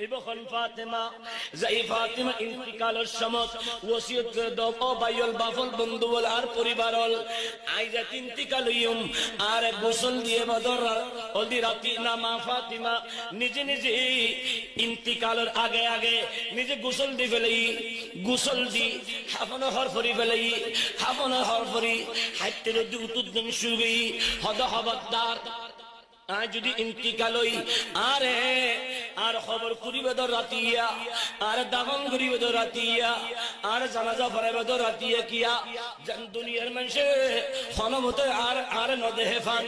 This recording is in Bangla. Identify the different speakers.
Speaker 1: ইবখন ফাতেমা যাই ফাতেমা ইন্তিকালের সময় ওসিয়ত করে দাও ও ভাইল বাফল বন্ধুবল আর পরিবারল আইজা ইন্তিকাল হইম আর গোসল দিয়ে বদর ওদি রাতি না মা ফাতেমা নিজে নিজে ইন্তিকালের আগে আগে নিজে গোসল দি ফেলাই গোসল দি হাফন হর ফরি ফেলাই হাফন হর ফরি হাইতে যদি উতুদ্দিন শুগই হদ হবদার আজ যদি ইন্তিকাল হই আরে আর খবর করিবে তো রাতিয়া আর দাফন করিবে তো রাতিয়া আর জানাজা পড়াইবে তো রাতিয়া কিয়া জান দুনিয়ার মানুষে হনমতে আর আর নদেহে ফান